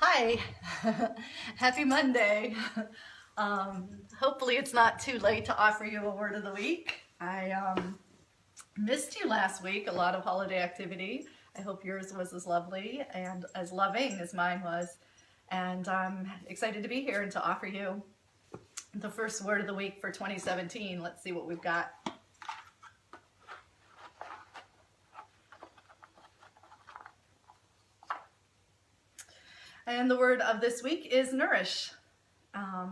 Hi, happy Monday. Hopefully it's not too late to offer you a word of the week. I missed you last week, a lot of holiday activity. I hope yours was as lovely and as loving as mine was. And I'm excited to be here and to offer you the first word of the week for 2017. Let's see what we've got. And the word of this week is nourish.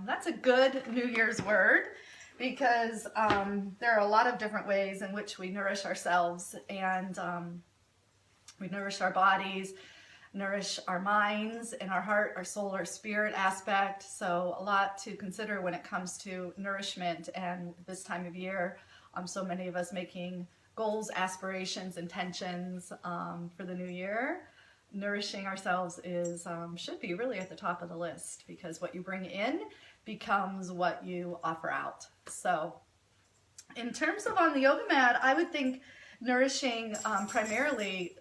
That's a good New Year's word because there are a lot of different ways in which we nourish ourselves, and we nourish our bodies, nourish our minds and our heart, our soul, our spirit aspect. So a lot to consider when it comes to nourishment, and this time of year, so many of us making goals, aspirations, intentions for the new year. Nourishing ourselves is should be really at the top of the list, because what you bring in becomes what you offer out. So in terms of on the yoga mat, I would think nourishing primarily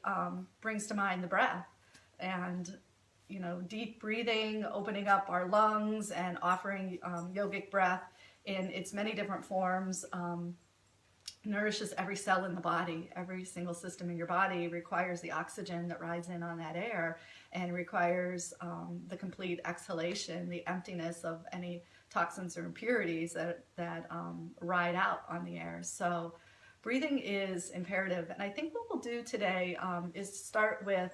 brings to mind the breath, and deep breathing, opening up our lungs and offering yogic breath in its many different forms nourishes every cell in the body. Every single system in your body requires the oxygen that rides in on that air, and requires the complete exhalation, the emptiness of any toxins or impurities that ride out on the air. So breathing is imperative. And I think what we'll do today is start with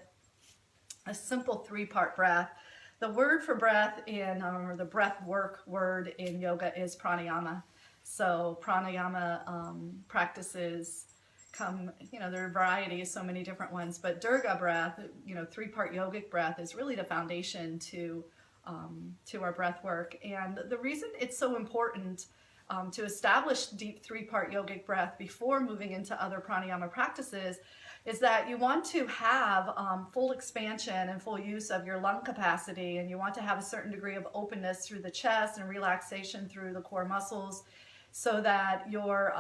a simple three-part breath. The word for breath or the breath work word in yoga is pranayama. So pranayama practices come, there are varieties, so many different ones, but Durga breath, three-part yogic breath is really the foundation to our breath work. And the reason it's so important to establish deep three-part yogic breath before moving into other pranayama practices is that you want to have full expansion and full use of your lung capacity, and you want to have a certain degree of openness through the chest and relaxation through the core muscles, so that you're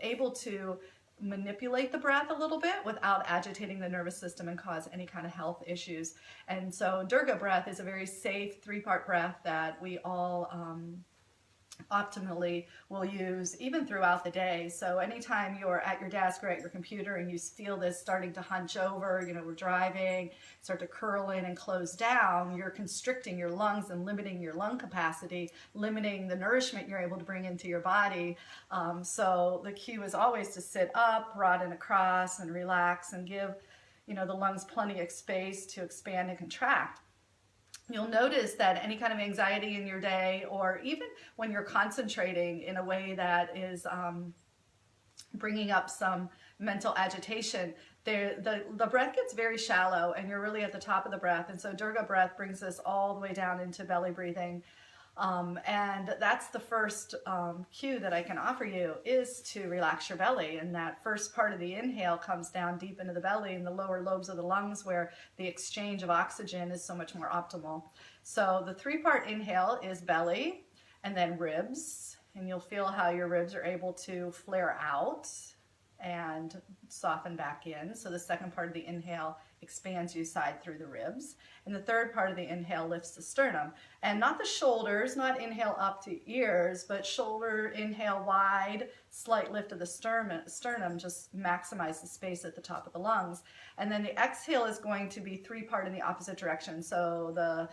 able to manipulate the breath a little bit without agitating the nervous system and cause any kind of health issues. And so Durga breath is a very safe three-part breath that we all optimally will use even throughout the day. So anytime you're at your desk or at your computer and you feel this starting to hunch over, we're driving, start to curl in and close down, you're constricting your lungs and limiting your lung capacity, limiting the nourishment you're able to bring into your body. So the cue is always to sit up, broaden across, and relax, and give the lungs plenty of space to expand and contract. You'll notice that any kind of anxiety in your day, or even when you're concentrating in a way that is bringing up some mental agitation, the breath gets very shallow and you're really at the top of the breath. And so Durga breath brings us all the way down into belly breathing. And that's the first cue that I can offer you, is to relax your belly. And that first part of the inhale comes down deep into the belly and the lower lobes of the lungs, where the exchange of oxygen is so much more optimal. So the three-part inhale is belly, and then ribs, and you'll feel how your ribs are able to flare out and soften back in. So the second part of the inhale expands you side through the ribs. And the third part of the inhale lifts the sternum. And not the shoulders, not inhale up to ears, but shoulder inhale wide, slight lift of the sternum, just maximize the space at the top of the lungs. And then the exhale is going to be three-part in the opposite direction. So the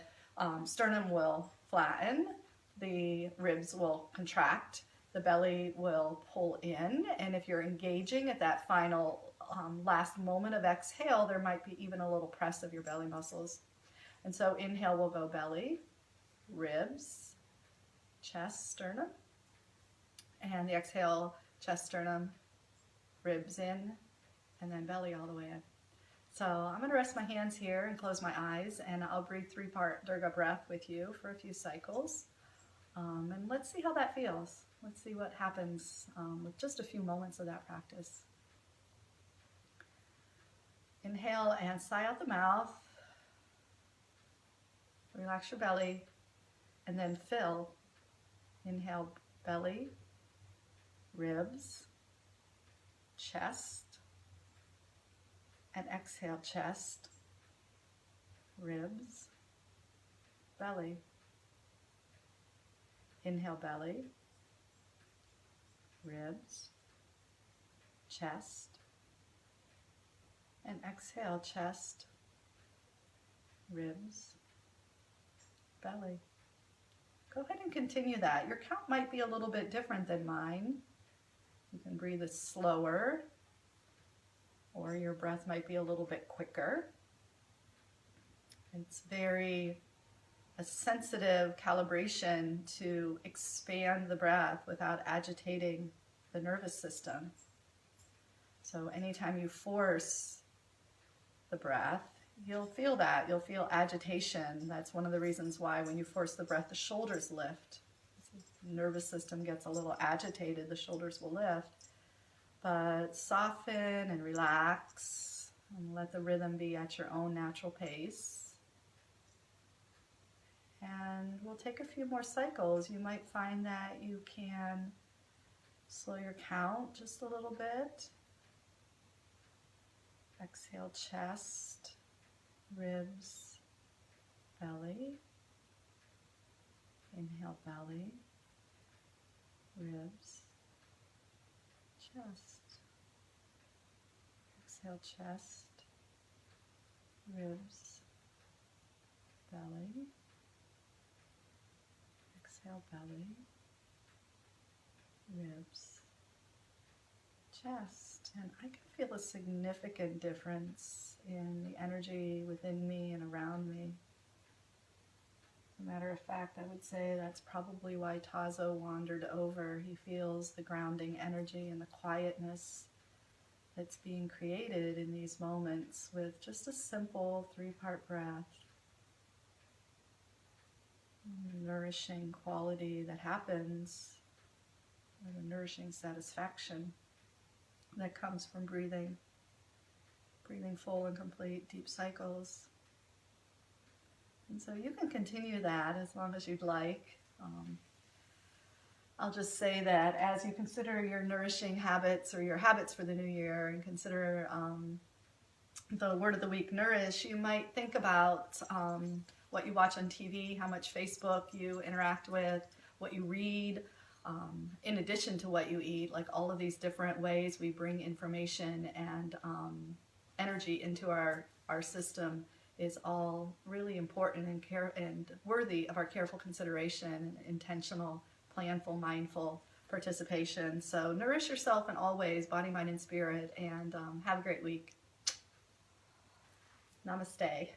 sternum will flatten, the ribs will contract, the belly will pull in, and if you're engaging at that final last moment of exhale, there might be even a little press of your belly muscles. And so inhale will go belly, ribs, chest, sternum, and the exhale, chest, sternum, ribs in, and then belly all the way in. So I'm going to rest my hands here and close my eyes, and I'll breathe three-part Durga breath with you for a few cycles. And let's see how that feels. Let's see what happens with just a few moments of that practice. Inhale and sigh out the mouth. Relax your belly, and then fill. Inhale, belly, ribs, chest, and exhale, chest, ribs, belly. Inhale, belly, ribs, chest, and exhale, chest, ribs, belly. Go ahead and continue that. Your count might be a little bit different than mine. You can breathe it slower, or your breath might be a little bit quicker. It's very a sensitive calibration to expand the breath without agitating the nervous system. So anytime you force the breath, you'll feel that. You'll feel agitation. That's one of the reasons why when you force the breath, the shoulders lift. The nervous system gets a little agitated, the shoulders will lift. But soften and relax and let the rhythm be at your own natural pace. And we'll take a few more cycles. You might find that you can slow your count just a little bit. Exhale, chest, ribs, belly. Inhale, belly, ribs, chest. Exhale, chest, ribs, belly. Exhale, belly, ribs, chest. And I can feel a significant difference in the energy within me and around me. As a matter of fact, I would say that's probably why Tazo wandered over. He feels the grounding energy and the quietness that's being created in these moments with just a simple 3-part breath. Nourishing quality that happens, or the nourishing satisfaction that comes from breathing full and complete deep cycles. And so you can continue that as long as you'd like. I'll just say that as you consider your nourishing habits or your habits for the new year and consider the word of the week, nourish, you might think about what you watch on TV, how much Facebook you interact with, what you read, in addition to what you eat, like all of these different ways we bring information and energy into our system is all really important and worthy of our careful consideration and intentional, planful, mindful participation. So nourish yourself in all ways, body, mind, and spirit, and have a great week. Namaste.